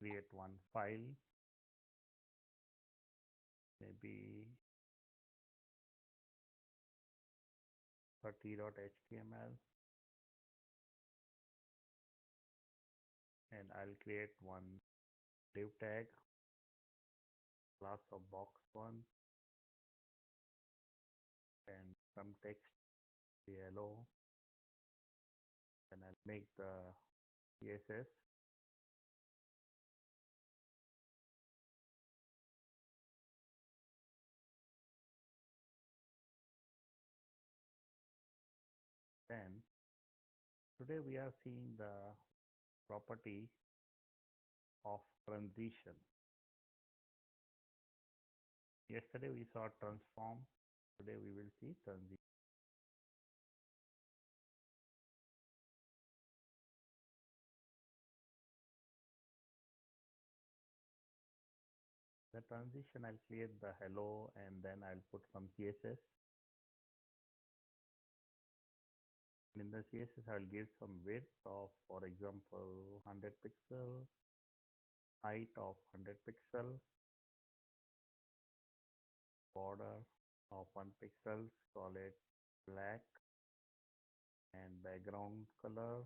create one file, maybe 30.html, and I'll create one div tag, class of box1, and some text, the hello, and I'll make the CSS. Then today we are seeing the property of transition. Yesterday we saw transform. Today we will see transition. The transition, I'll create the hello and then I'll put some CSS. In the CSS, I'll give some width of, for example, 100 pixel, height of 100 pixel, border of 1 pixel, call it black, and background color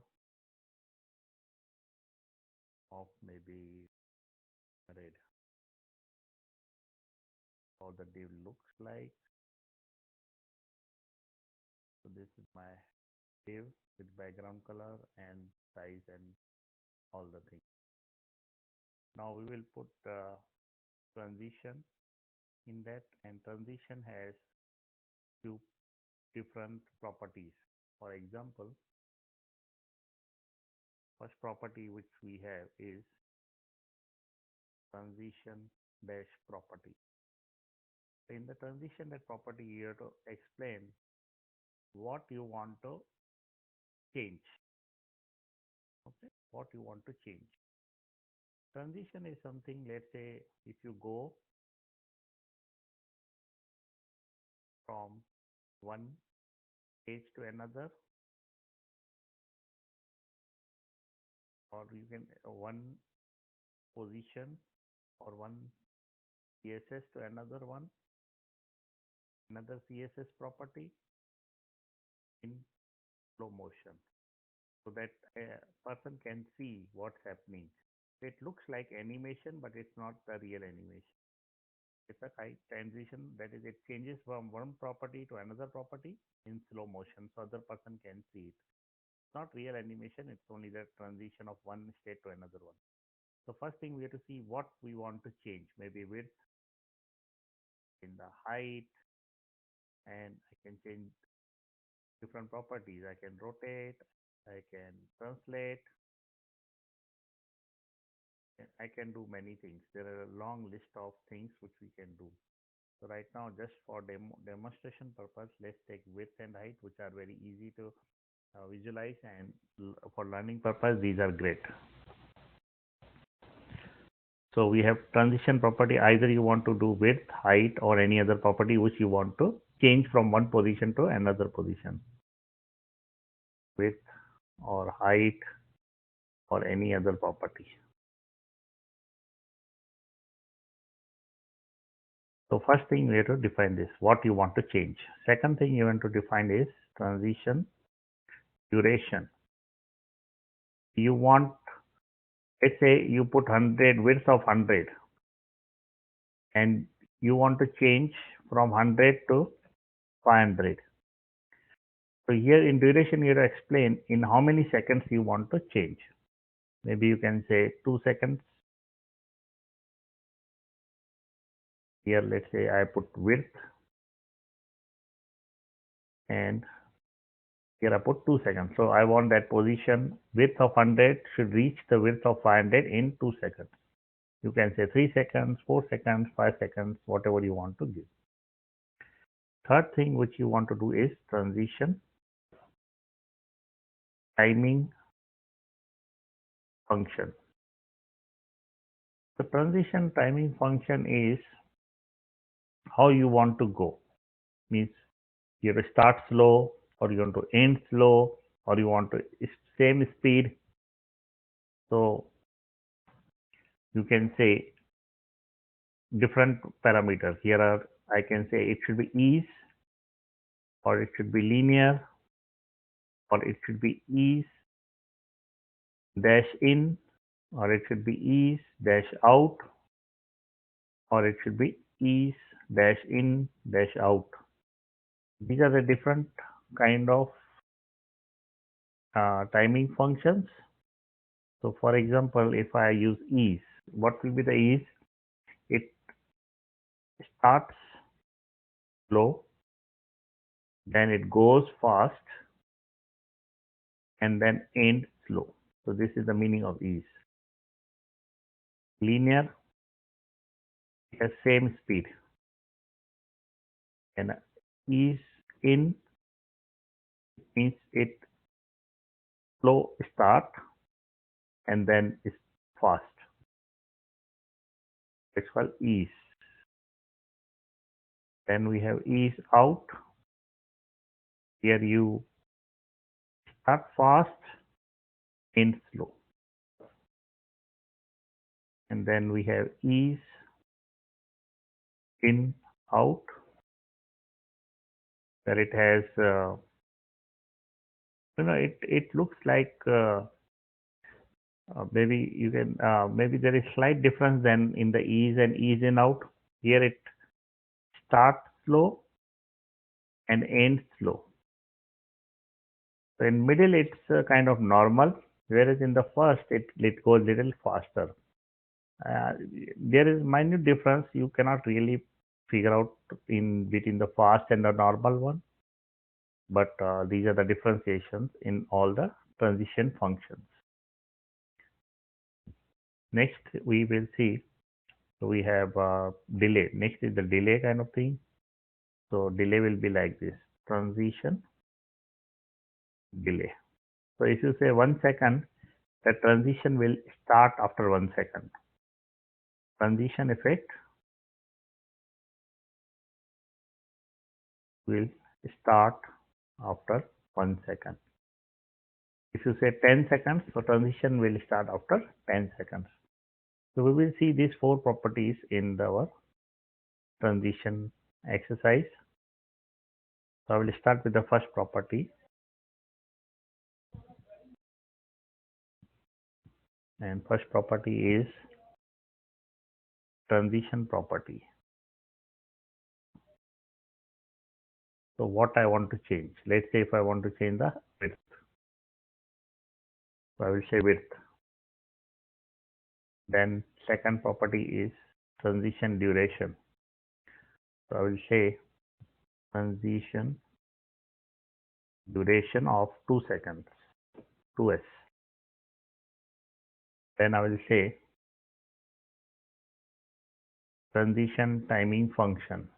of maybe red. How the div looks like. So this is my div with background color and size and all the things. Now we will put transition in that, and transition has two different properties. For example, first property which we have is transition dash property. In the transition dash property, you have to explain what you want to change. Okay, what you want to change. Transition is something, let's say, if you go from one page to another, or you can one position or one CSS to another one, another CSS property in slow motion, so that a person can see what's happening. It looks like animation, but it's not the real animation. It's a high transition, that is, it changes from one property to another property in slow motion, so other person can see it. It's not real animation, it's only the transition of one state to another one. So first thing we have to see what we want to change, maybe width, in the height, and I can change different properties. I can rotate, I can translate, I can do many things. There are a long list of things which we can do. So right now, just for demonstration purpose, let's take width and height, which are very easy to visualize, and for learning purpose, these are great. So we have transition property. Either you want to do width, height, or any other property which you want to change from one position to another position. Width or height or any other property. So first thing we have to define this, what you want to change. Second thing you want to define is transition duration. You want, let's say you put 100, width of 100, and you want to change from 100 to 500. So here in duration you have to explain in how many seconds you want to change. Maybe you can say 2 seconds. Here let's say I put width, and here I put 2 seconds. So I want that position width of 100 should reach the width of 500 in 2 seconds. You can say 3 seconds, 4 seconds, 5 seconds, whatever you want to give. Third thing which you want to do is transition timing function. The transition timing function is how you want to go. Means you have to start slow, or you want to end slow, or you want to same speed. So you can say different parameters. Here are, I can say it should be ease, or it should be linear, or it should be ease dash in, or it should be ease dash out, or it should be ease dash in dash out. These are the different kind of timing functions. So for example, if I use ease, what will be the ease? It starts slow, then it goes fast, and then ends slow. So this is the meaning of ease. Linear, it has same speed, and ease in means it slow start and then is fast. It's called ease. Then we have ease out. Here you start fast, end slow. And then we have ease in out, where it has it looks like maybe you can maybe there is slight difference than in the ease and ease in out. Here it starts slow and ends slow. So in middle it's kind of normal, whereas in the first it goes little faster. There is minute difference you cannot really figure out in between the fast and the normal one, but these are the differentiations in all the transition functions. Next we will see, so we have delay. Next is the delay kind of thing. So delay will be like this: transition delay. So if you say 1 second, the transition will start after 1 second. Transition effect will start after 1 second. If you say 10 seconds, so transition will start after 10 seconds. So we will see these 4 properties in our transition exercise. So I will start with the first property. And first property is transition property. So what I want to change? Let's say if I want to change the width. So I will say width. Then second property is transition duration. So I will say transition duration of 2 seconds, 2s. Then I will say transition timing function.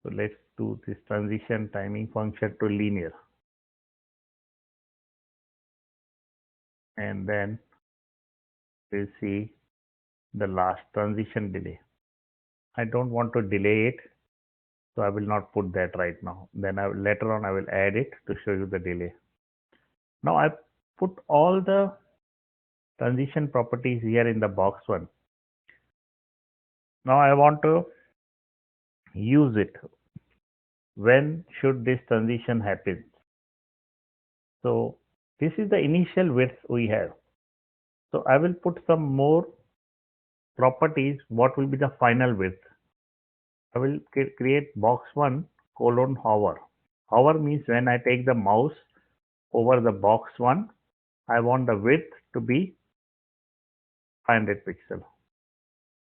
So let's do this transition timing function to linear. And then we'll see the last transition delay. I don't want to delay it, so I will not put that right now. Then later on I will add it to show you the delay. Now I put all the transition properties here in the box 1. Now I want to use it. When should this transition happen? So this is the initial width we have. So I will put some more properties. What will be the final width? I will create box 1 colon hover. Hover means when I take the mouse over the box 1, I want the width to be 500 pixel.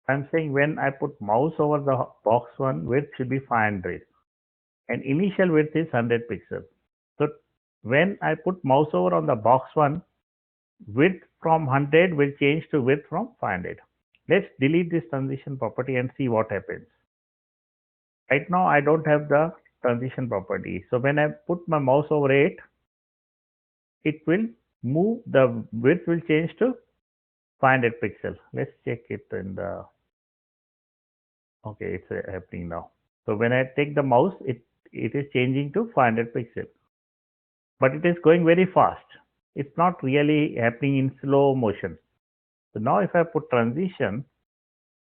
I'm saying when I put mouse over the box 1, width should be 500 and initial width is 100 pixel. So when I put mouse over on the box 1, width from 100 will change to width from 500. Let's delete this transition property and see what happens. Right now I don't have the transition property. So when I put my mouse over it, it will move, the width will change to 500 pixel. Let's check it in the, okay, it's happening now. So when I take the mouse, it is changing to 500 pixel, but it is going very fast. It's not really happening in slow motion. So now if I put transition,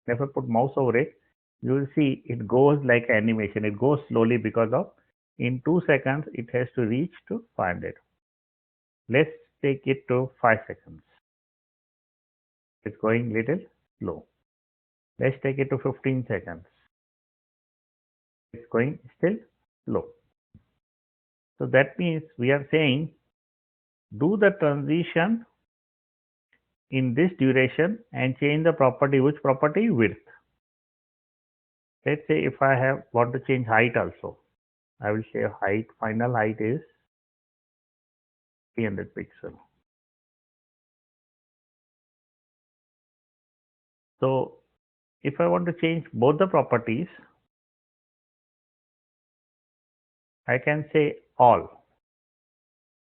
if I put mouse over it, you will see it goes like animation. It goes slowly because of in 2 seconds it has to reach to 500. Let's take it to 5 seconds. It's going little slow. Let's take it to 15 seconds. It's going still slow. So that means we are saying do the transition in this duration and change the property. Which property? Width. Let's say if I have want to change height also, I will say height, final height is 300 pixel. So if I want to change both the properties, I can say all.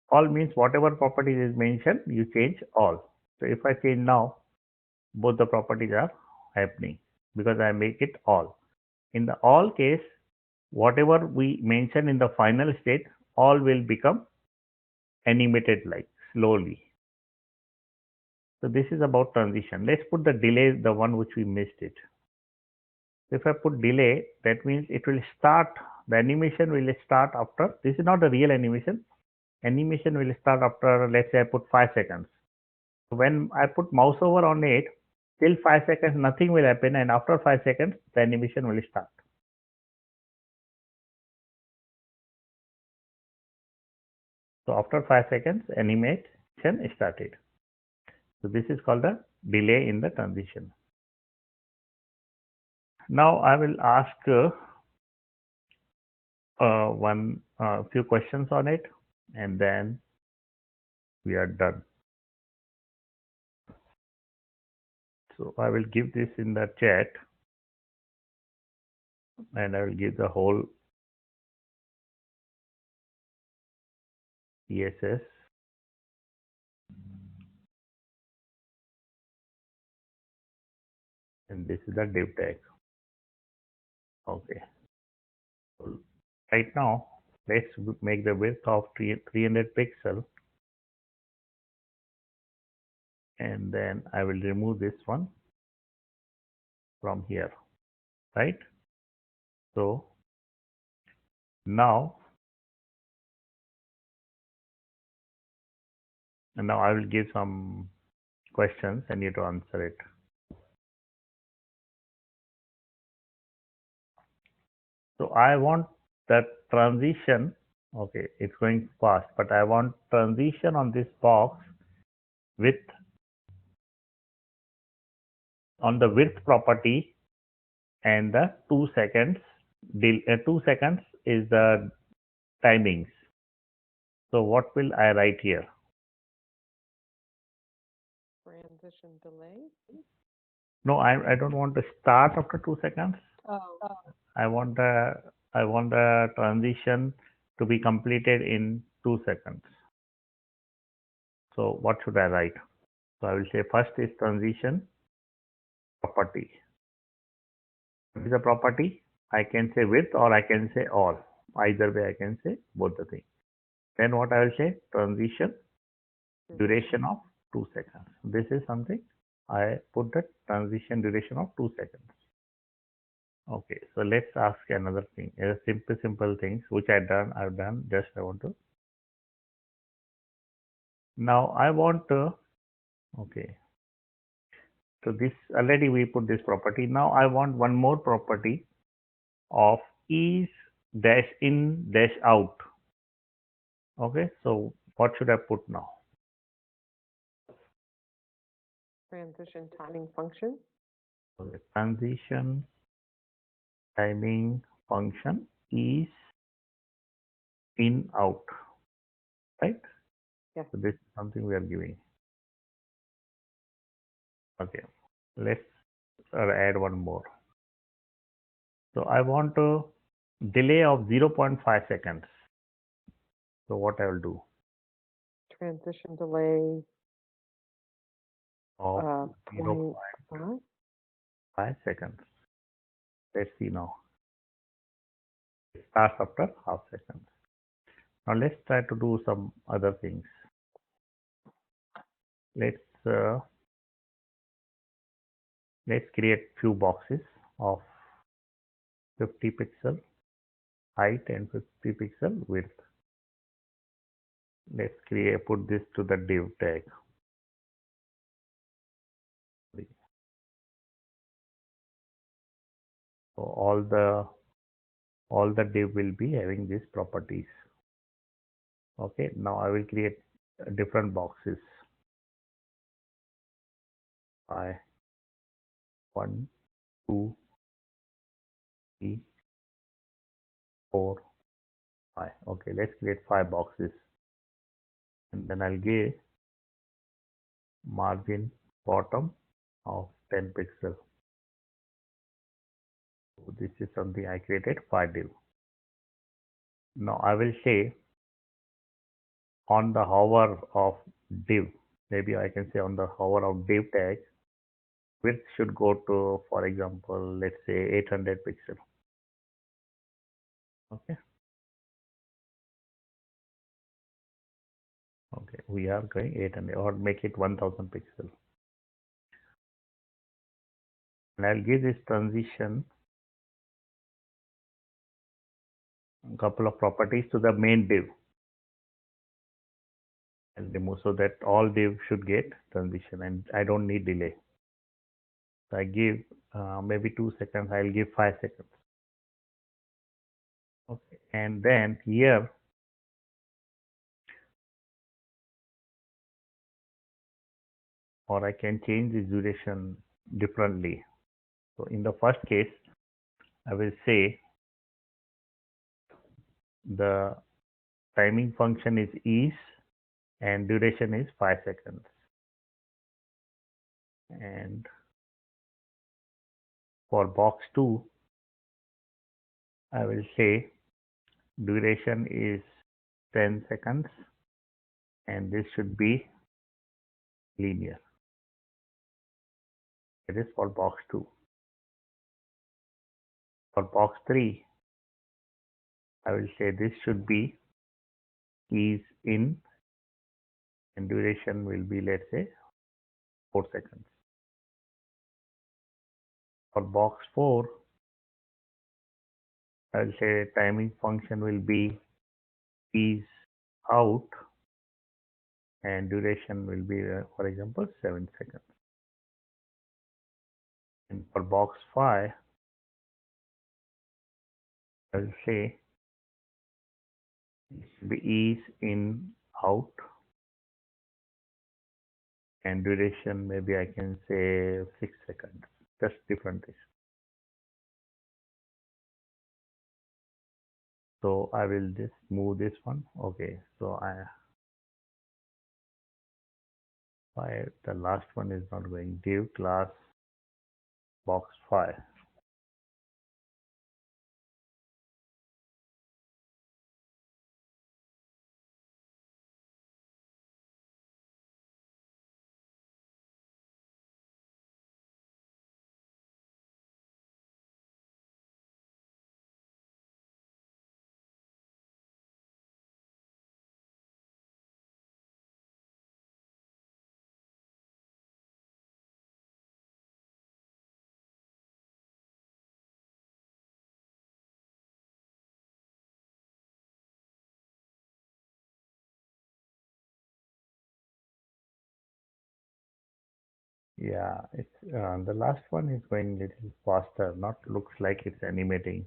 All means whatever properties is mentioned, you change all. So if I change now, both the properties are happening because I make it all. In the all case, whatever we mention in the final state, all will become animated like slowly. So this is about transition. Let's put the delay, the one which we missed it. If I put delay, that means it will start, the animation will start after, this is not a real animation. Animation will start after, let's say I put 5 seconds. When I put mouse over on it, till 5 seconds, nothing will happen. And after 5 seconds, the animation will start. So after 5 seconds, animation started. So this is called the delay in the transition. Now I will ask one few questions on it, and then we are done. So I will give this in the chat, and I will give the whole CSS. And this is the div tag. Okay. So right now, let's make the width of 300 pixel, and then I will remove this one from here, right? So now, I will give some questions and you to answer it. So I want that transition. Okay, it's going fast, but I want transition on this box with on the width property and the 2 seconds. 2 seconds is the timings. So what will I write here? Transition delay? No, I don't want to start after 2 seconds. Oh. I want the transition to be completed in 2 seconds. So what should I write? So I will say first is transition property. What is the property? I can say width or I can say all. Either way I can say both the things. Then what I will say? Transition duration of 2 seconds. This is something I put the transition duration of 2 seconds. Okay, so let's ask another thing. A simple things which I've done. Just I want to. Now I want to. Okay. So this already we put this property. Now I want one more property of is dash in dash out. Okay. So what should I put now? Transition timing function. Okay. Transition timing function is in out. Right? Yes. So this is something we are giving. Okay. Let's add one more. So I want a delay of 0.5 seconds. So what I will do? Transition delay Of 0.5. 5 seconds. Let's see now. It starts after half second. Now let's try to do some other things. Let's Let's create few boxes of 50 pixel height and 50 pixel width. Let's put this to the div tag. So all the div will be having these properties. Okay, now I will create different boxes. I 1, 2, 3, 4, 5. Okay, let's create 5 boxes. And then I'll give margin bottom of 10 pixel. So this is something I created 5 div. Now I will say on the hover of div, maybe I can say on the hover of div tag, width should go to, for example, let's say 800 pixel. Okay. Okay, we are going 800 or make it 1000 pixel. And I'll give this transition a couple of properties to the main div. I'll remove so that all div should get transition and I don't need delay. So I give maybe 2 seconds, I'll give 5 seconds. Okay, and then here or I can change the duration differently. So in the first case, I will say the timing function is ease and duration is 5 seconds. And for box 2, I will say duration is 10 seconds and this should be linear. It is for box 2. For box 3, I will say this should be ease in and duration will be, let's say, 4 seconds. For box 4, I will say timing function will be ease out and duration will be, for example, 7 seconds. And for box 5, I will say it should be ease in out and duration maybe I can say 6 seconds. Just different things. So I will just move this one. Okay, so the last one is not going. Div class box 5. Yeah, it's the last one is going little faster. Not looks like it's animating.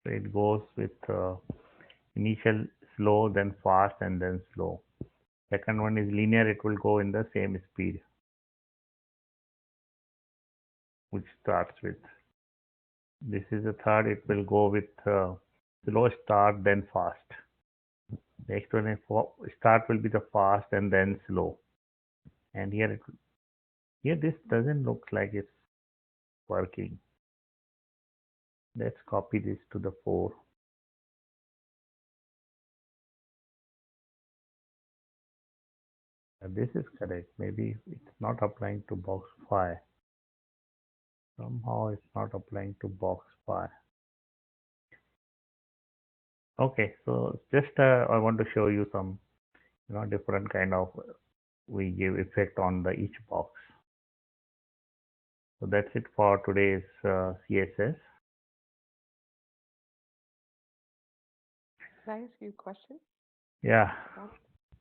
So it goes with initial slow, then fast, and then slow. Second one is linear. It will go in the same speed, which starts with. This is the third. It will go with slow start, then fast. Next one is start will be the fast and then slow. And here this doesn't look like it's working. Let's copy this to the 4. This is correct. Maybe it's not applying to box 5. Somehow it's not applying to box 5. Okay, so just I want to show you some different kind of we give effect on the each box. So that's it for today's CSS. Can I ask you a question? Yeah,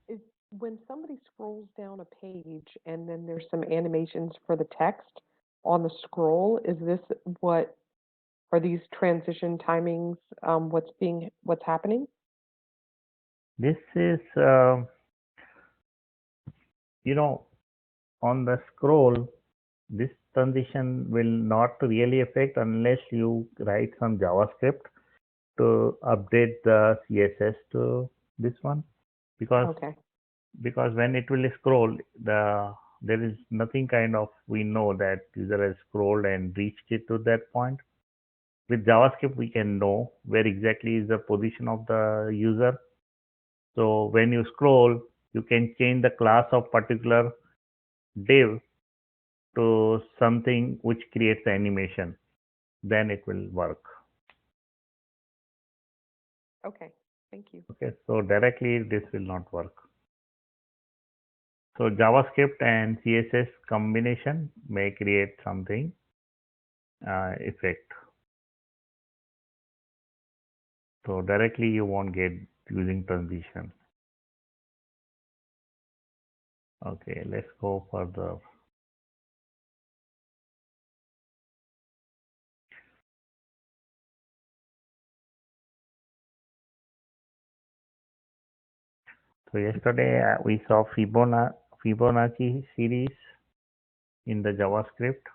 Is when somebody scrolls down a page and then there's some animations for the text on the scroll, is this what are these transition timings? What's happening? this is on the scroll. This transition will not really affect unless you write some JavaScript to update the CSS to this one, because Okay. when it will scroll, there is nothing kind of we know that user has scrolled and reached it to that point. With JavaScript, we can know where exactly is the position of the user. So when you scroll, you can change the class of particular div to something which creates the animation. Then it will work. Okay. Thank you. Okay, so directly this will not work. So JavaScript and CSS combination may create something effect. So directly you won't get using transition. Okay, let's go further. So yesterday we saw Fibonacci series in the JavaScript.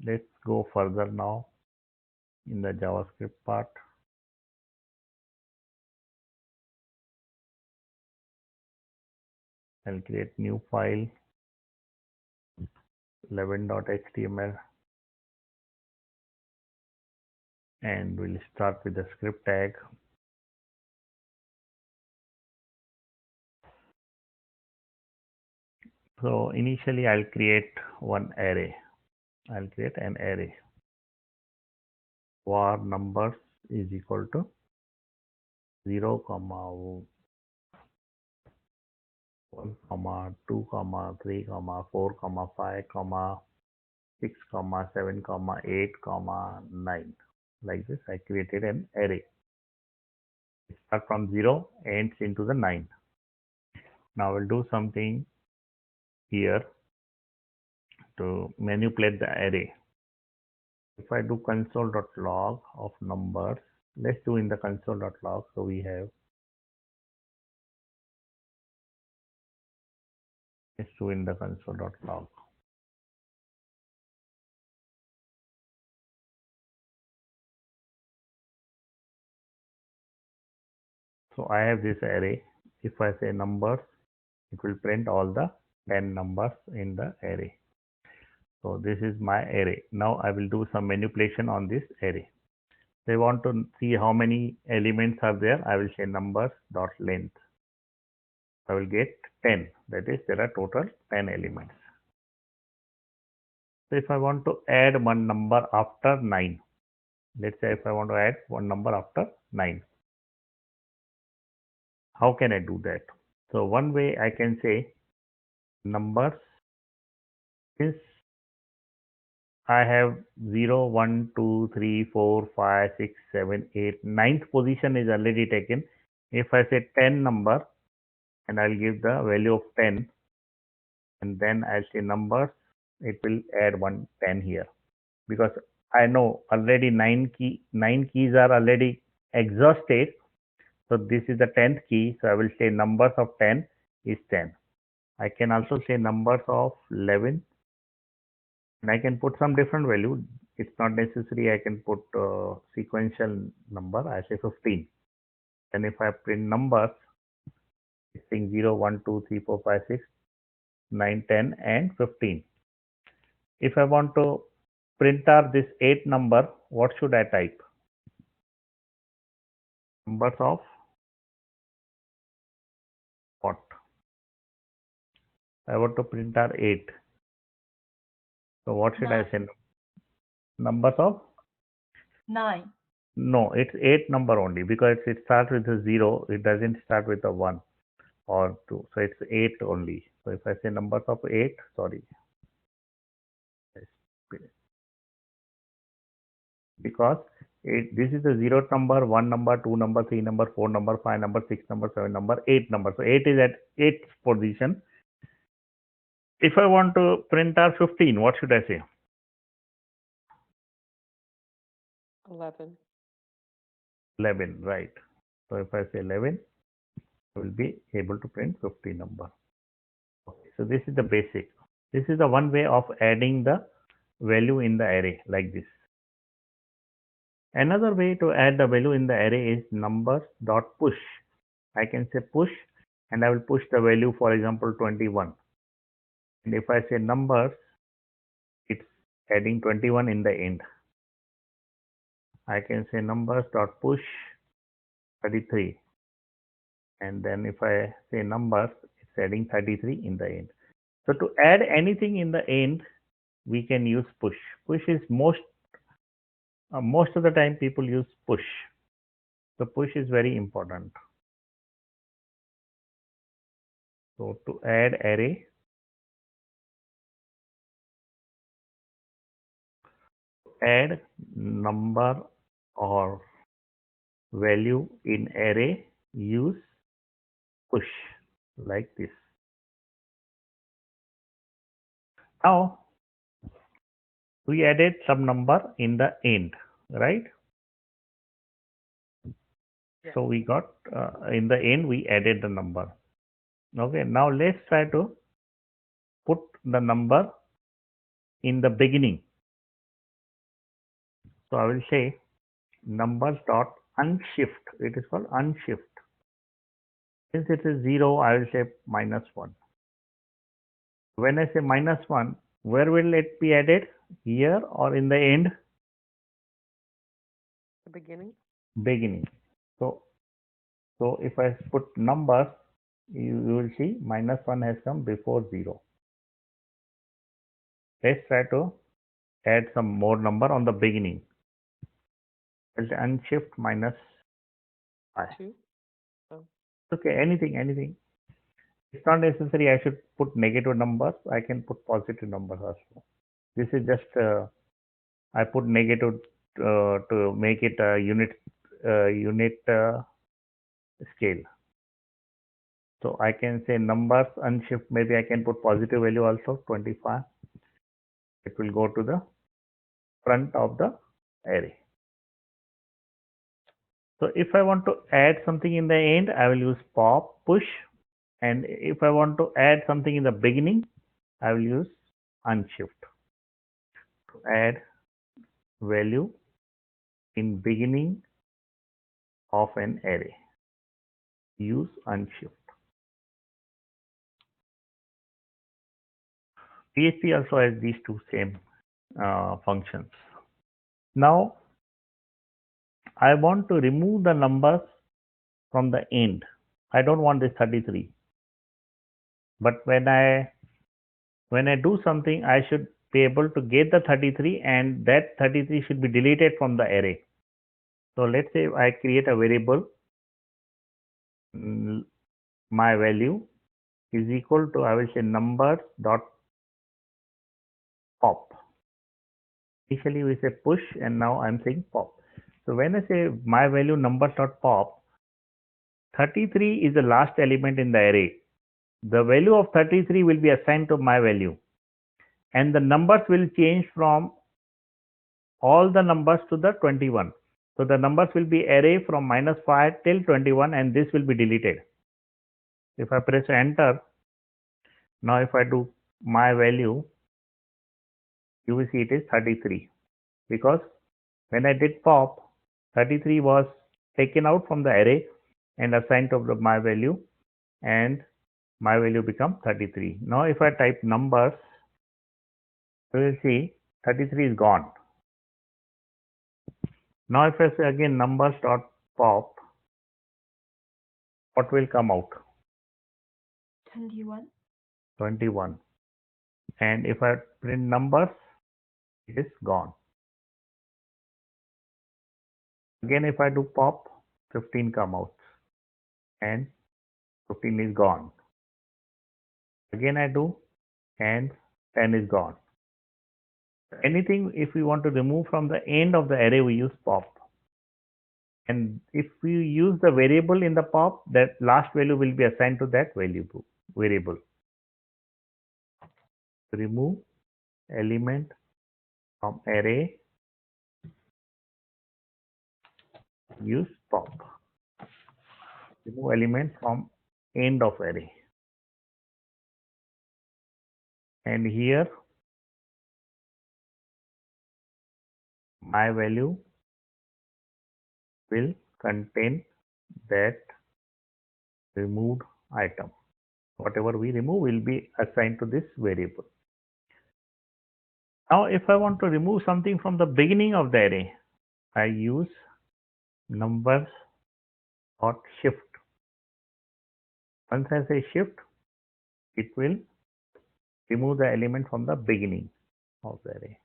Let's go further now in the JavaScript part. I'll create new file 11.html and we'll start with the script tag. So initially I'll create one array. I'll create an array. Var numbers is equal to 0, 1, 2, 3, 4, 5, 6, 7, 8, 9. Like this, I created an array. It starts from 0, ends into the 9. Now we'll do something here to manipulate the array. If I do console.log of numbers, let's do in the console.log. So we have, let's do in the console.log. So I have this array. If I say numbers, it will print all the 10 numbers in the array. So this is my array. Now I will do some manipulation on this array. So I want to see how many elements are there. I will say numbers dot length. I will get 10. That is, there are total 10 elements. So if I want to add one number after 9, let's say if I want to add one number after 9, how can I do that? So one way I can say numbers is I have 0, 1, 2, 3, 4, 5, 6, 7, 8, ninth position is already taken. If I say 10 number and I'll give the value of 10 and then I'll say numbers, it will add 10 here because I know already 9 keys are already exhausted. So this is the 10th key. So I will say numbers of 10 is 10. I can also say numbers of 11 and I can put some different value. It's not necessary I can put sequential number. I say 15. And if I print numbers, it's saying 0, 1, 2, 3, 4, 5, 6, 9, 10 and 15. If I want to print out this 8 number, what should I type? Numbers of what? I want to print out 8. So what should I say? Numbers of 9. No, it's 8 number only because it starts with a 0. It doesn't start with a 1 or 2. So it's 8 only. So if I say numbers of 8, sorry, because this is the 0 number, 1 number, 2 number, 3 number, 4 number, 5 number, 6 number, 7 number, 8 number. So 8 is at 8th position. If I want to print out 15, what should I say? 11. 11, right. So if I say 11, I will be able to print 50 number. Okay, so this is the basic. This is the one way of adding the value in the array like this. Another way to add the value in the array is numbers dot push. I can say push and I will push the value, for example, 21. And if I say numbers, it's adding 21 in the end. I can say numbers dot push 33. And then if I say numbers, it's adding 33 in the end. So to add anything in the end, we can use push. Push is most of the time people use push. So push is very important. So to add array, add number or value in array, use push like this. Now we added some number in the end, right? Yes. So we got in the end we added the number. Okay, now let's try to put the number in the beginning. So I will say numbers dot unshift. It is called unshift. Since it is 0, I will say -1. When I say -1, where will it be added? Here or in the end? The beginning. Beginning. So if I put numbers, you will see -1 has come before 0. Let's try to add some more number on the beginning. I'll say unshift -I. 2. Oh. Okay, anything. It's not necessary I should put negative numbers. I can put positive numbers also. This is just I put negative to make it a unit scale. So I can say numbers unshift. Maybe I can put positive value also 25. It will go to the front of the array. So if I want to add something in the end, I will use pop push. And if I want to add something in the beginning, I will use unshift. To add value in beginning of an array, use unshift. PHP also has these two same functions. Now I want to remove the numbers from the end. I don't want this 33. But when I do something, I should be able to get the 33 and that 33 should be deleted from the array. So let's say I create a variable, my value is equal to, I will say numbers dot pop. Initially we say push and now I'm saying pop. So when I say my value numbers dot pop, 33 is the last element in the array. The value of 33 will be assigned to my value and the numbers will change from all the numbers to the 21. So the numbers will be array from -5 till 21 and this will be deleted. If I press enter, now if I do my value, you will see it is 33 because when I did pop, 33 was taken out from the array and assigned to my value and my value become 33. Now if I type numbers, you will see 33 is gone. Now if I say again numbers dot pop, what will come out? 21. 21. And if I print numbers, it is gone. Again, if I do pop, 15 come out and 15 is gone. Again I do and 10 is gone. Anything if we want to remove from the end of the array, we use pop. And if we use the variable in the pop, that last value will be assigned to that variable. Remove element from array, use pop. Remove element from end of array. And here my value will contain that removed item. Whatever we remove will be assigned to this variable. Now, if I want to remove something from the beginning of the array, I use numbers dot shift. Once I say shift, it will remove the element from the beginning of the array.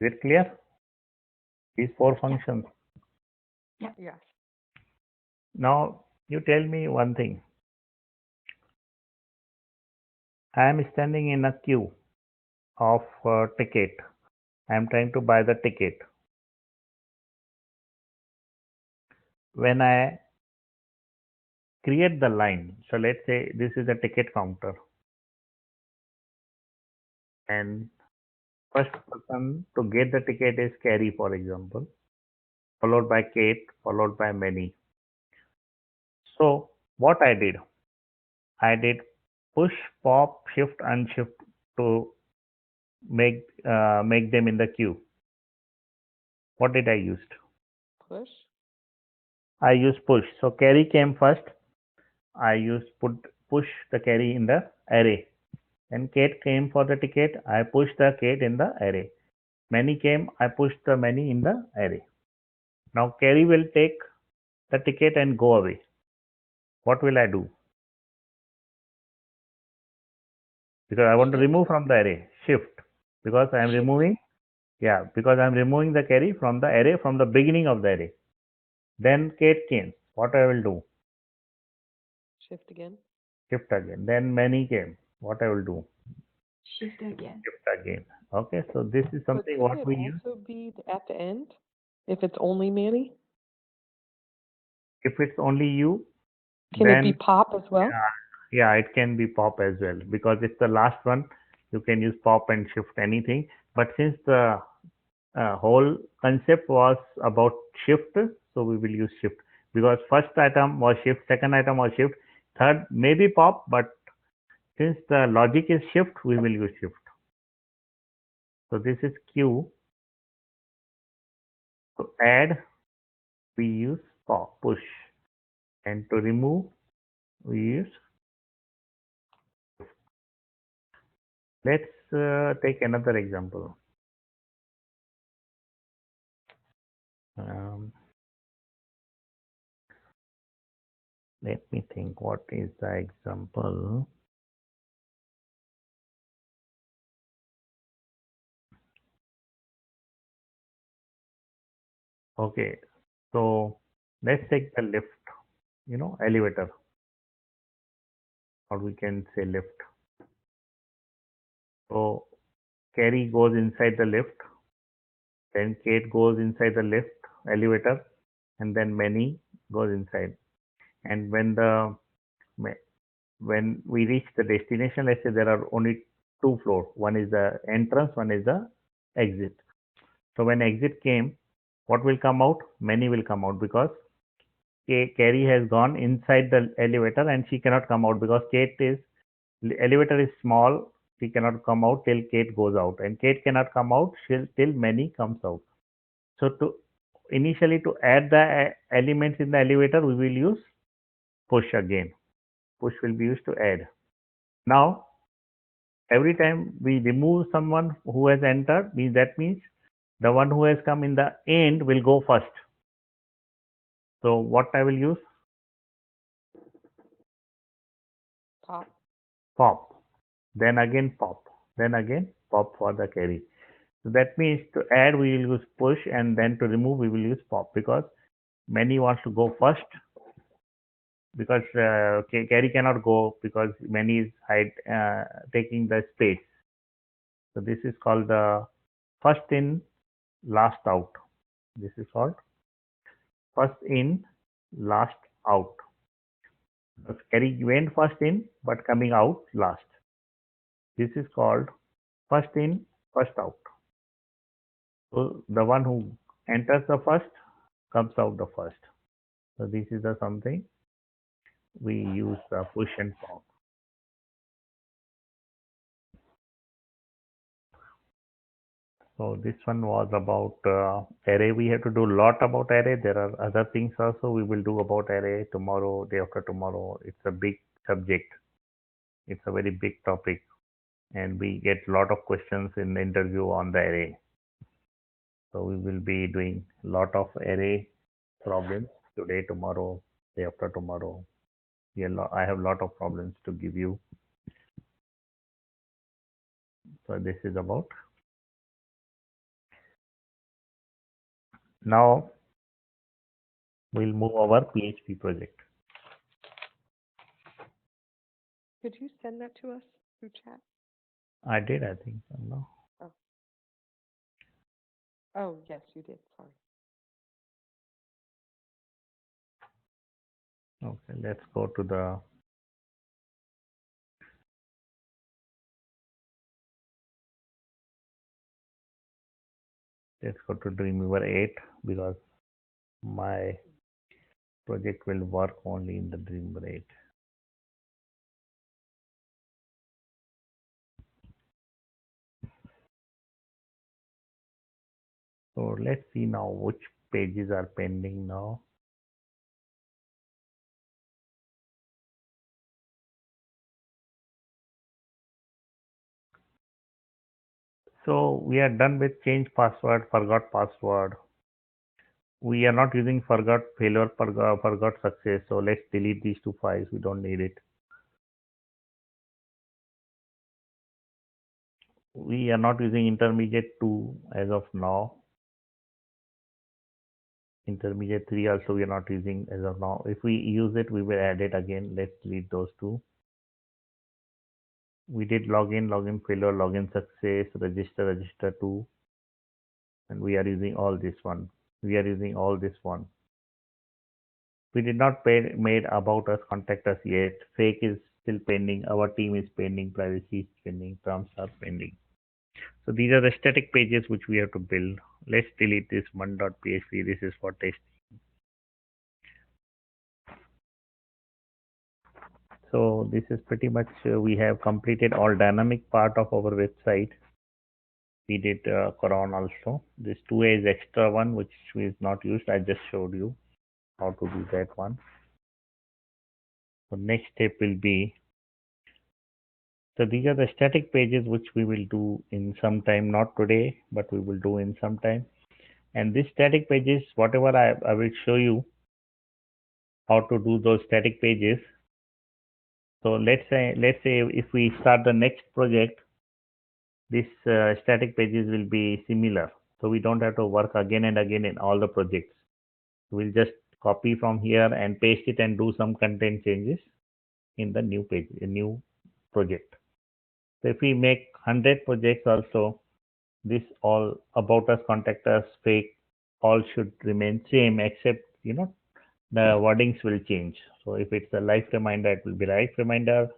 Is it clear? These four functions. Yes. Now, you tell me one thing. I am standing in a queue of ticket. I am trying to buy the ticket. When I create the line, so let's say this is a ticket counter, and first person to get the ticket is Carrie, for example, followed by Kate, followed by many. So what I did push, pop, shift, unshift to make them in the queue. What did I use? Push. I used push. So Carrie came first. I used push the Carrie in the array. And Kate came for the ticket. I pushed the Kate in the array. Many came. I pushed the many in the array. Now Carrie will take the ticket and go away. What will I do? Because I want to remove from the array. Shift. Because I am removing. Yeah, because I am removing the Carrie from the array from the beginning of the array. Then Kate came. What I will do? Shift again. Shift again. Then many came. What I will do? Shift again. Shift again. Okay, so this is But something could what it we use. also be at the end if it's only Manny? If it's only you, Can then it be pop as well? yeah, it can be pop as well because it's the last one. You can use pop and shift anything. But since the whole concept was about shift, so we will use shift because first item was shift, second item was shift, third maybe pop, but since the logic is shift, we will use shift. So this is queue. To add, we use pop, push, and to remove, we use. Let's take another example. Let me think. What is the example? Okay, so let's take the lift. Elevator, or we can say lift. So Carrie goes inside the lift, then Kate goes inside the lift elevator, and then Manny goes inside. And when we reach the destination, let's say there are only two floors. One is the entrance, one is the exit. So when exit came, what will come out? Many will come out because Carrie has gone inside the elevator and she cannot come out because elevator is small. She cannot come out till Kate goes out, and Kate cannot come out till many comes out. So initially to add the elements in the elevator, we will use push again. Push will be used to add. Now every time we remove someone who has entered, that means the one who has come in the end will go first. So what I will use? Pop. Pop. Then again pop. Then again pop for the carry. So that means to add we will use push, and then to remove we will use pop, because many wants to go first, because carry cannot go because many is taking the space. So this is called the first in, last out. This is called first in, last out. Carry went first in but coming out last. This is called first in, first out. So the one who enters the first comes out the first. So this is the something we use push and pop. So this one was about array. We have to do a lot about array. There are other things also we will do about array tomorrow, day after tomorrow. It's a big subject. It's a very big topic, and we get a lot of questions in the interview on the array. So we will be doing a lot of array problems today, tomorrow, day after tomorrow. I have a lot of problems to give you. So this is about. Now we'll move our PHP project. Could you send that to us through chat? I did, I think. No. Oh, yes, you did. Sorry. Okay, let's go to the. Let's go to Dreamweaver 8, because my project will work only in the Dreamweaver 8. So let's see now which pages are pending now. So we are done with change password, forgot password. We are not using forgot failure, forgot success. So let's delete these two files. We don't need it. We are not using intermediate 2 as of now. Intermediate 3 also we are not using as of now. If we use it, we will add it again. Let's delete those two. We did login failure, login success, register 2, and we are using all this one. We are using all this one. We did not made about us, contact us yet. Fake is still pending. Our team is pending. Privacy is pending. Terms are pending. So these are the static pages which we have to build. Let's delete this one.php. This is for testing. So this is pretty much we have completed all dynamic part of our website. We did cron also. This 2a is extra one which is not used. I just showed you how to do that one. So next step will be, so these are the static pages which we will do in some time, not today, but we will do in some time. And these static pages, whatever I will show you how to do those static pages. So let's say if we start the next project, these static pages will be similar. So we don't have to work again and again in all the projects. We'll just copy from here and paste it and do some content changes in the new page, a new project. So if we make 100 projects also, this all about us, contact us, fake, all should remain same, except the wordings will change. So if it's a life reminder, it will be life reminder.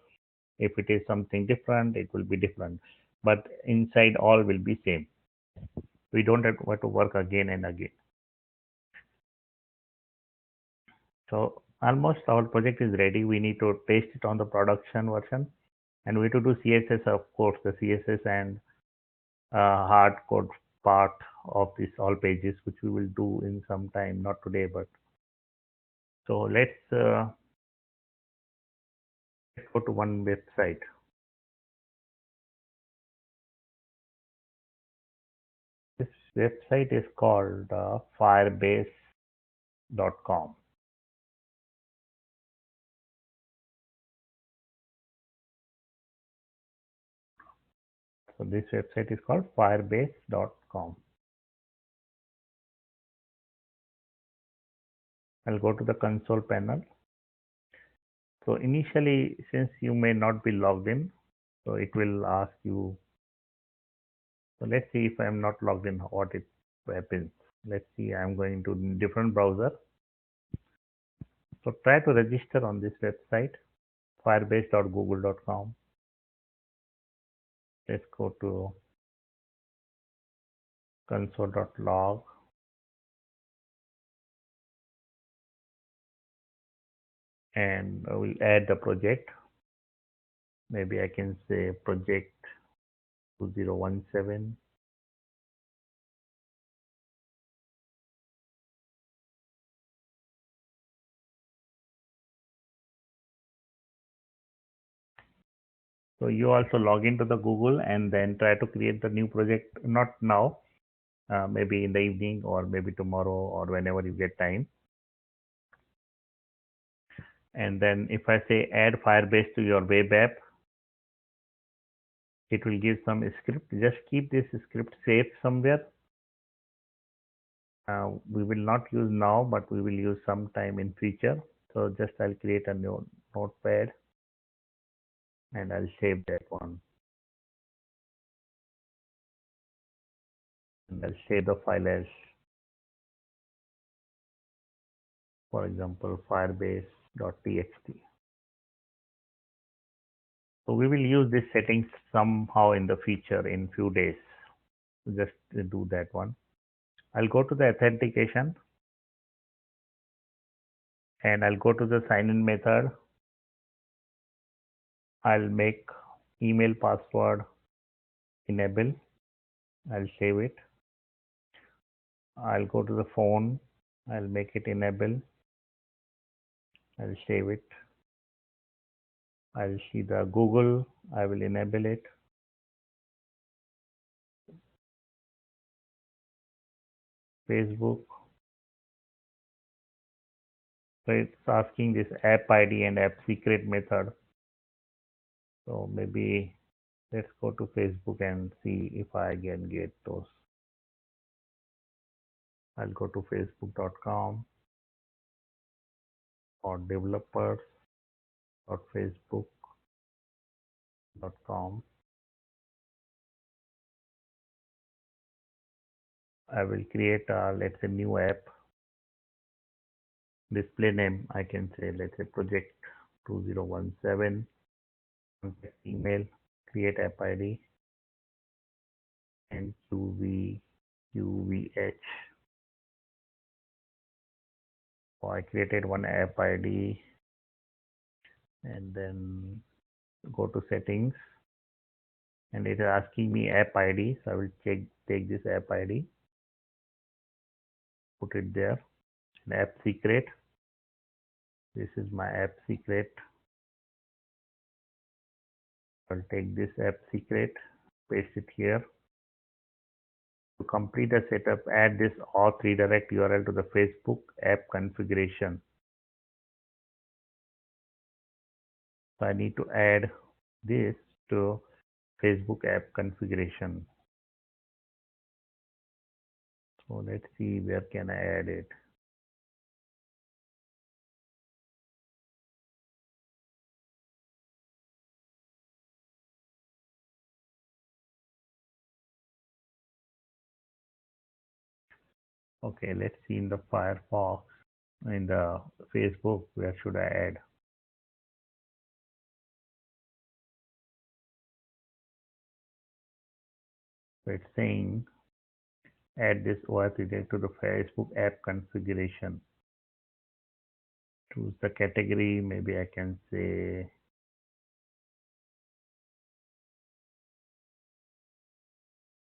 If it is something different, it will be different. But inside all will be same. We don't have to work again and again. So almost our project is ready. We need to paste it on the production version, and we have to do CSS, of course, the CSS and hard code part of this all pages, which we will do in some time, not today, but so let's go to one website. website is called firebase.com. So this website is called firebase.com. I'll go to the console panel. So initially, since you may not be logged in, so it will ask you. So let's see if I'm not logged in, what it happens. Let's see, I'm going to different browser. So try to register on this website, firebase.google.com. Let's go to console.log. And we'll add the project. Maybe I can say project 2017. So you also log into the Google and then try to create the new project, not now, maybe in the evening or maybe tomorrow or whenever you get time. And then if I say add Firebase to your web app, it will give some script. Just keep this script safe somewhere. We will not use now, but we will use sometime in future. So just I'll create a new notepad and I'll save that one. And I'll save the file as, for example, firebase.txt. So we will use these settings somehow in the future in few days. So just do that one. I'll go to the authentication and I'll go to the sign in method. I'll make email password enable. I'll save it. I'll go to the phone. I'll make it enable. I'll save it. I'll see the Google. I will enable it. Facebook. So it's asking this app ID and app secret method. So maybe let's go to Facebook and see if I can get those. I'll go to facebook.com or developers.facebook.com. I will create a, let's say, new app. Display name, I can say, let's say project 2017. Contact email, create app ID and QVH. So I created one app ID and then go to settings and it is asking me app ID. So I will take this app ID, put it there. And app secret. This is my app secret. I'll take this app secret, paste it here. To complete the setup, add this auth redirect URL to the Facebook app configuration. So I need to add this to Facebook app configuration. So let's see where can I add it. Okay, let's see in the Firefox, in the Facebook, where should I add? So it's saying add this OS redirect to the Facebook app configuration. Choose the category, maybe I can say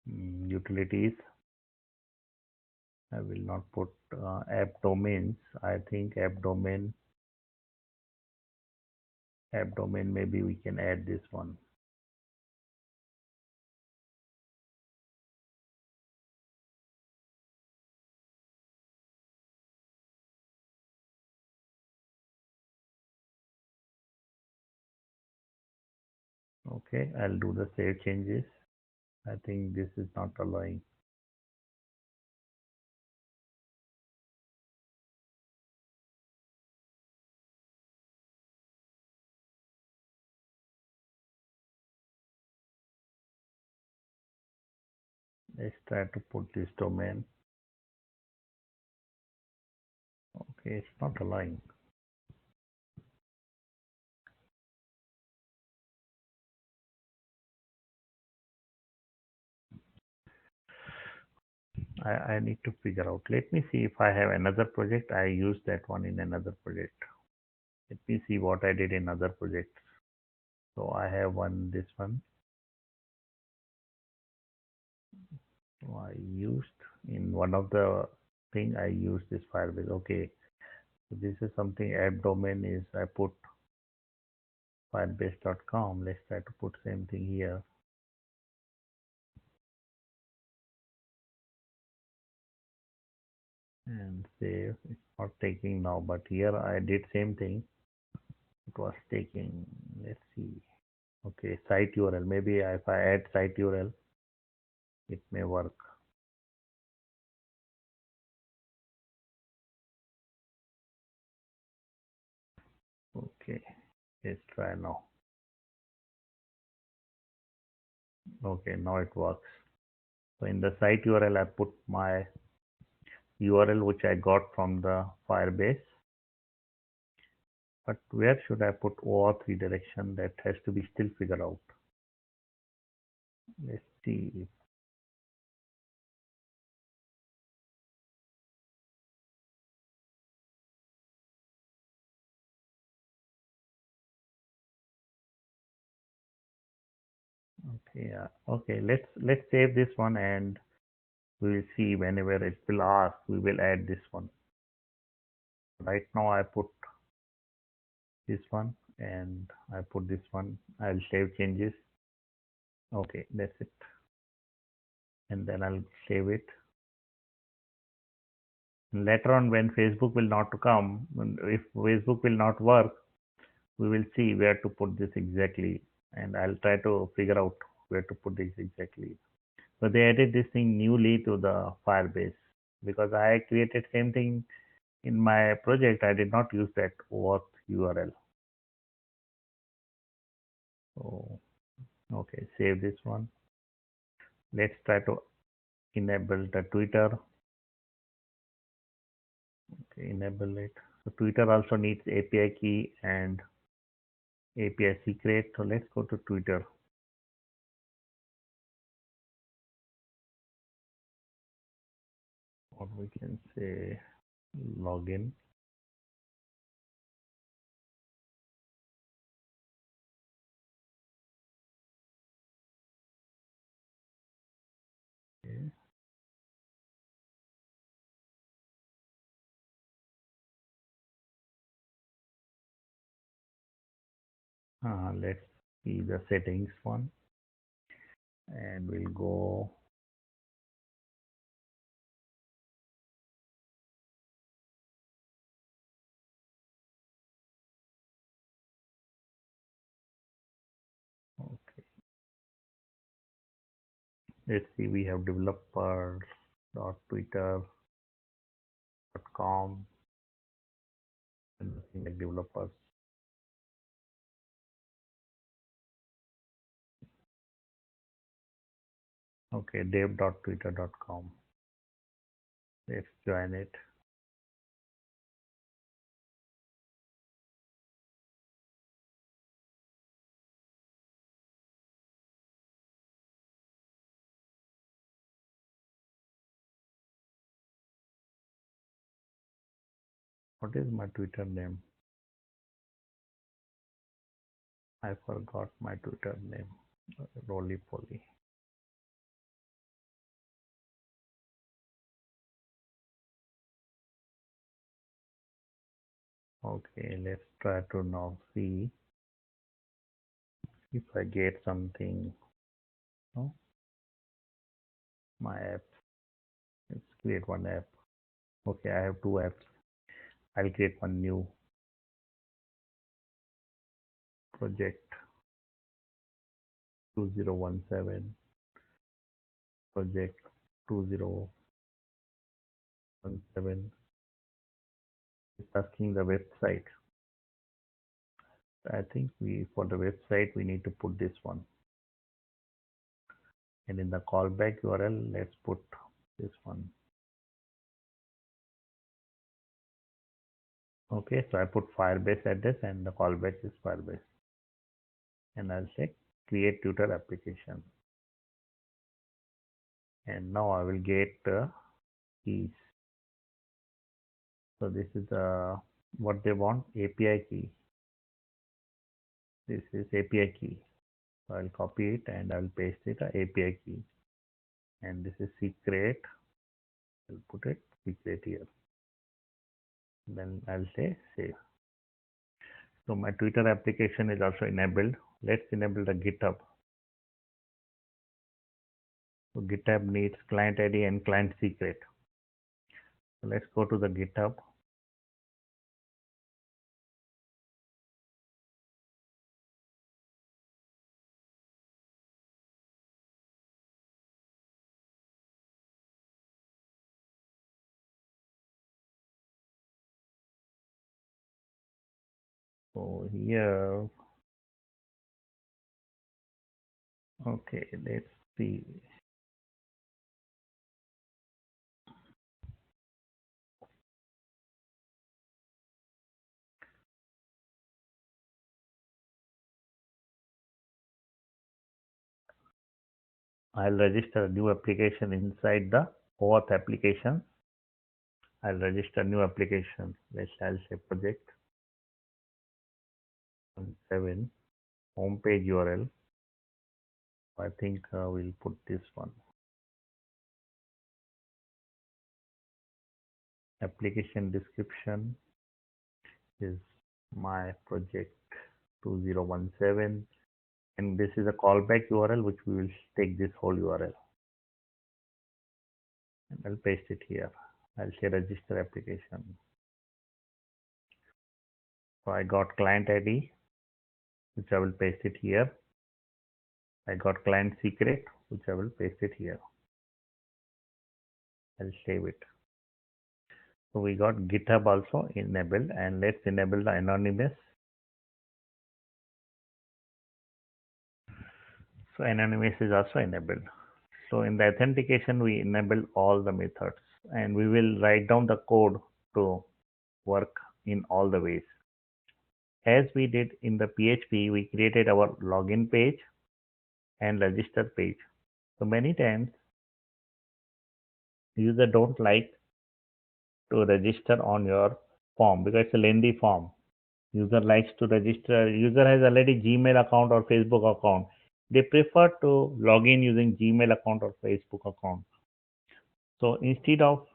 utilities. I will not put app domains. I think app domain, maybe we can add this one. Okay, I'll do the save changes. I think this is not allowing. Let's try to put this domain. Okay, it's not allowing. I need to figure out. Let me see if I have another project. I use that one in another project. Let me see what I did in other projects. So I have this one. So I used in one of the thing I used this firebase. Okay, so this is something app domain is I put firebase.com. Let's try to put same thing here. And save. It's not taking now, but here I did same thing. It was taking. Let's see. Okay, site URL. Maybe if I add site URL, it may work. Okay, let's try now. Okay, now it works. So in the site URL, I put my URL which I got from the Firebase. But where should I put auth redirection? That has to be still figured out. Let's see. Okay, okay. Let's save this one and we will see whenever it will ask. We will add this one. Right now, I put this one and I put this one. I'll save changes. Okay, that's it. And then I'll save it. Later on, when Facebook will not come, if Facebook will not work, we will see where to put this exactly, and I'll try to figure out where to put this exactly. So they added this thing newly to the Firebase because I created same thing in my project. I did not use that auth URL. So okay, save this one. Let's try to enable the Twitter. Okay, enable it. So Twitter also needs API key and API secret. So let's go to Twitter. Or we can say login. Okay. Let's see the settings one, and we'll go. Okay, let's see. We have developer.twitter.com and nothing like developers. Okay, dev.twitter.com. Let's join it. What is my Twitter name? I forgot my Twitter name. Roly poly. Okay, let's try to now see if I get something. Oh, my app. Let's create one app. Okay, I have two apps. I'll create one new project. 2017 project 2017 is asking the website. I think for the website we need to put this one, and in the callback URL let's put this one. Okay, so I put firebase address and the callback is firebase, and I'll say create tutor application, and now I will get the keys. So this is what they want, API key. This is API key. So I'll copy it and I'll paste it, API key, and this is secret. I'll put it secret here. Then I'll say save. So my Twitter application is also enabled. Let's enable the GitHub. So GitHub needs client ID and client secret. So let's go to the GitHub. So here, okay, let's see. I'll register a new application inside the auth application. I'll register new application. I'll say project 7 homepage URL. I think we'll put this one. Application description is my project 2017, and this is a callback URL which we will take this whole URL and I'll paste it here. I'll say register application. So I got client ID which I will paste it here. I got client secret which I will paste it here. I'll save it. So we got GitHub also enabled, and let's enable the anonymous. So anonymous is also enabled. So in the authentication we enable all the methods, and we will write down the code to work in all the ways. As we did in the PHP, we created our login page and register page. So many times user don't like to register on your form because it's a lengthy form. User likes to register. User has already Gmail account or Facebook account. They prefer to log in using Gmail account or Facebook account. So instead of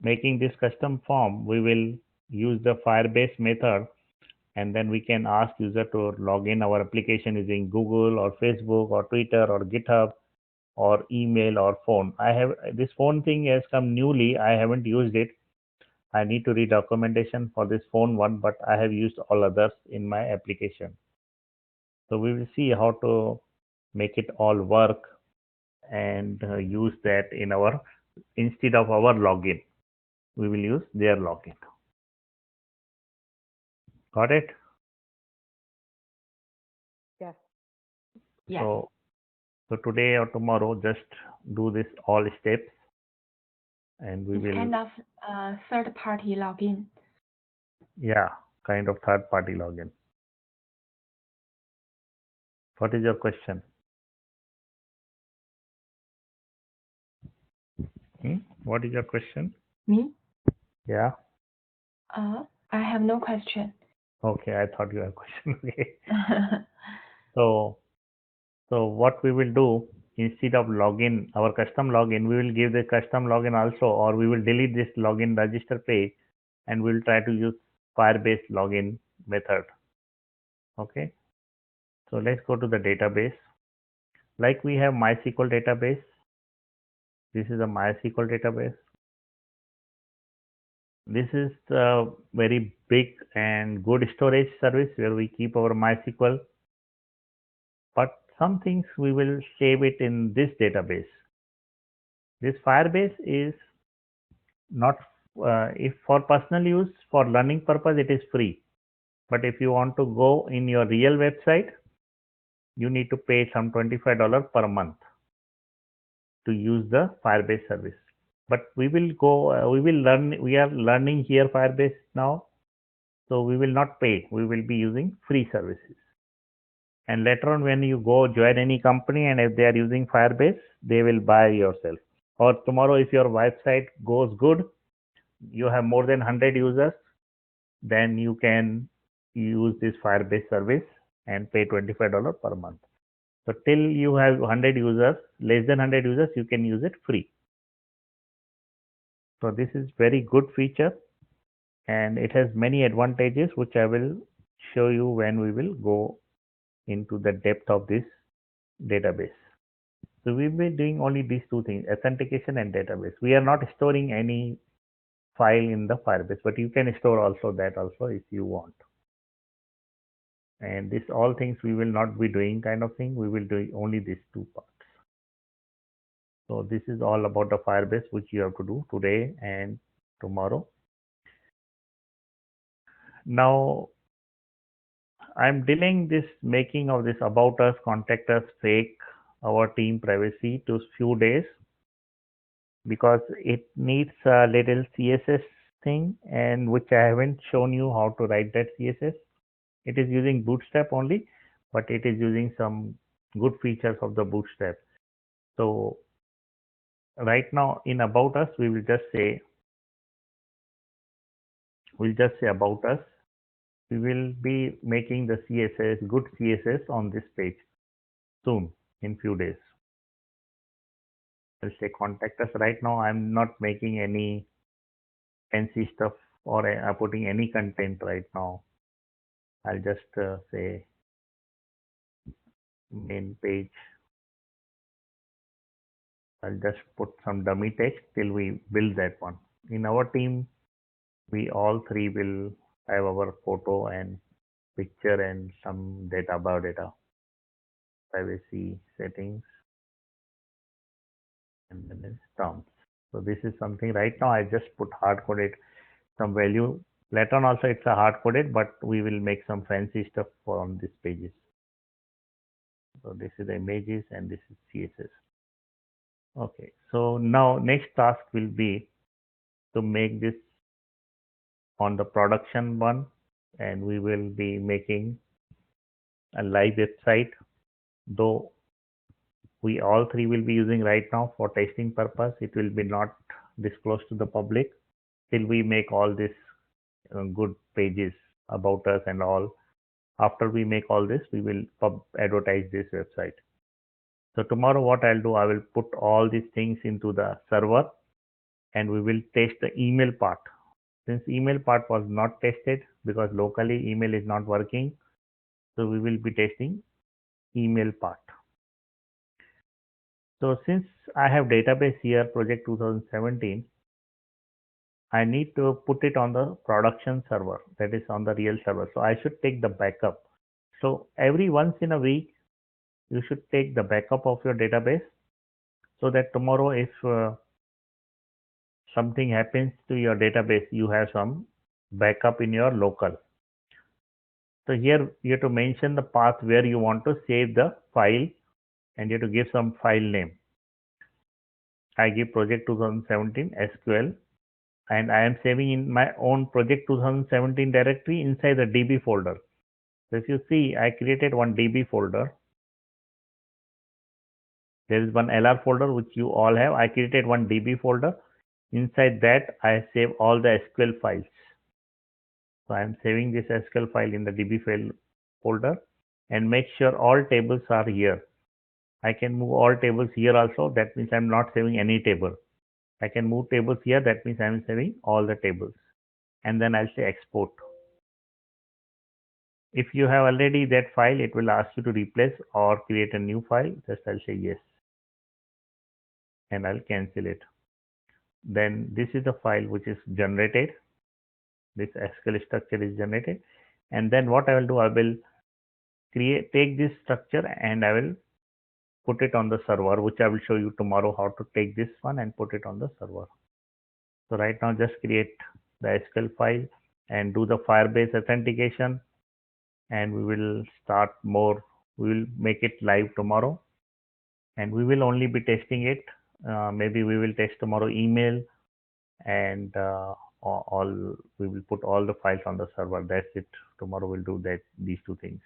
making this custom form, we will use the firebase method, and then we can ask user to log in our application using Google or Facebook or Twitter or GitHub or email or phone. I have this phone thing has come newly. I haven't used it. I need to read documentation for this phone one, but I have used all others in my application. So we will see how to make it all work and use that in our, instead of our login, we will use their login. Got it? Yes. Yes. So today or tomorrow, just do this all steps, and we It's will. kind of third-party login. Yeah, kind of third-party login. What is your question? What is your question? Me? Yeah. I have no question. Okay, I thought you had a question. Okay. So what we will do, instead of login, our custom login, we will give the custom login also, or we will delete this login register page, and we'll try to use Firebase login method. Okay. So let's go to the database. Like we have MySQL database. This is a MySQL database. This is a very big and good storage service where we keep our MySQL. but some things we will save it in this database. This Firebase is not, if for personal use, for learning purpose, it is free. But if you want to go in your real website, you need to pay some $25 per month to use the Firebase service. But we will go, we will learn, we are learning here Firebase now. So we will not pay, we will be using free services. And later on, when you go join any company and if they are using Firebase, they will buy yourself. Or tomorrow, if your website goes good, you have more than 100 users, then you can use this Firebase service and pay $25 per month. So till you have 100 users, less than 100 users, you can use it free. So this is very good feature and it has many advantages, which I will show you when we will go into the depth of this database. So we will be doing only these two things, authentication and database. We are not storing any file in the Firebase, but you can store also that also if you want. And this all things we will not be doing kind of thing. We will do only these two parts. So this is all about the Firebase, which you have to do today and tomorrow. Now I'm delaying this making of this about us, contact us, fake, our team privacy to few days because it needs a little CSS thing and which I haven't shown you how to write that CSS. It is using Bootstrap only, but it is using some good features of the Bootstrap. So right now in about us, we will just say, about us. We will be making the CSS, good CSS on this page soon in few days. I'll say contact us. Right now, I'm not making any fancy stuff or putting any content right now. I'll just say main page. I'll just put some dummy text till we build that one. In our team, we all three will have our photo and picture and some data, biodata, privacy settings, and then terms. So this is something right now I just put hard coded some value. Later on also it's a hard coded, but we will make some fancy stuff on these pages. So this is the images and this is CSS. Okay, so now next task will be to make this on the production one, and we will be making a live website, though we all three will be using right now for testing purpose. It will be not disclosed to the public till we make all this good pages about us and all. After we make all this, we will advertise this website. So tomorrow what I'll do, I will put all these things into the server and we will test the email part. Since email part was not tested because locally email is not working, so we will be testing email part. So since I have database here, project 2017, I need to put it on the production server, that is on the real server. So I should take the backup. So every once in a week, you should take the backup of your database so that tomorrow if something happens to your database, you have some backup in your local. So here you have to mention the path where you want to save the file and you have to give some file name. I give project 2017 SQL and I am saving in my own project 2017 directory inside the DB folder. So if you see, I created one DB folder. There is one LR folder which you all have. I created one DB folder. Inside that, I save all the SQL files. So I am saving this SQL file in the DB file folder and make sure all tables are here. I can move all tables here also. That means I'm not saving any table. I can move tables here. That means I'm saving all the tables. And then I'll say export. If you have already that file, it will ask you to replace or create a new file. Just I'll say yes. And I'll cancel it. Then this is the file which is generated. This SQL structure is generated. And then what I will do, I will take this structure and I will put it on the server, which I will show you tomorrow how to take this one and put it on the server. So right now just create the SQL file and do the Firebase authentication, and we will start more. We will make it live tomorrow, and we will only be testing it. Maybe we will test tomorrow email, and all we will put all the files on the server. That's it. Tomorrow we'll do these two things.